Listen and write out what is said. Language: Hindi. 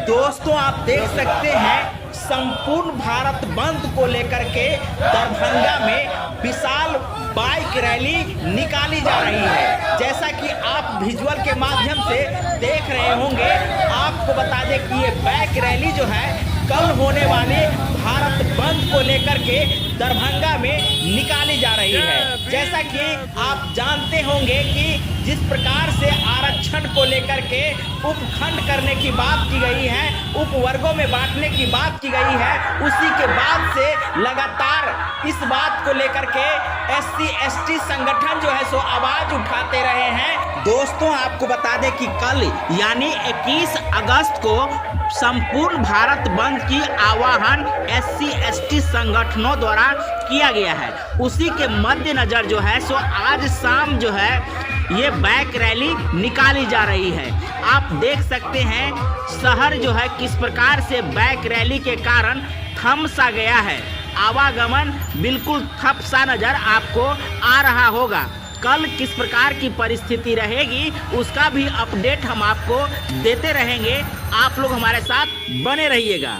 दोस्तों आप देख सकते हैं संपूर्ण भारत बंद को लेकर के दरभंगा में विशाल बाइक रैली निकाली जा रही है। जैसा कि आप विजुअल के माध्यम से देख रहे होंगे, आपको बता दें कि ये बाइक रैली जो है कल होने वाले भारत बंद को लेकर के दरभंगा में निकाली जा रही है। जैसा कि आप जानते होंगे कि जिस प्रकार से आरक्षण को लेकर के उपखंड करने की बात की गई है, उप वर्गों में बांटने की बात की गई है, उसी के बाद से लगातार इस बात को लेकर के SC ST संगठन जो है सो आवाज उठाते रहे हैं। दोस्तों आपको बता दें कि कल यानी 21 अगस्त को संपूर्ण भारत बंद की आह्वान SC ST संगठनों द्वारा किया गया है। उसी के मद्देनजर जो है सो आज शाम जो है ये बाइक रैली निकाली जा रही है। आप देख सकते हैं शहर जो है किस प्रकार से बाइक रैली के कारण थम सा गया है। आवागमन बिल्कुल ठप सा नजर आपको आ रहा होगा। कल किस प्रकार की परिस्थिति रहेगी उसका भी अपडेट हम आपको देते रहेंगे। आप लोग हमारे साथ बने रहिएगा।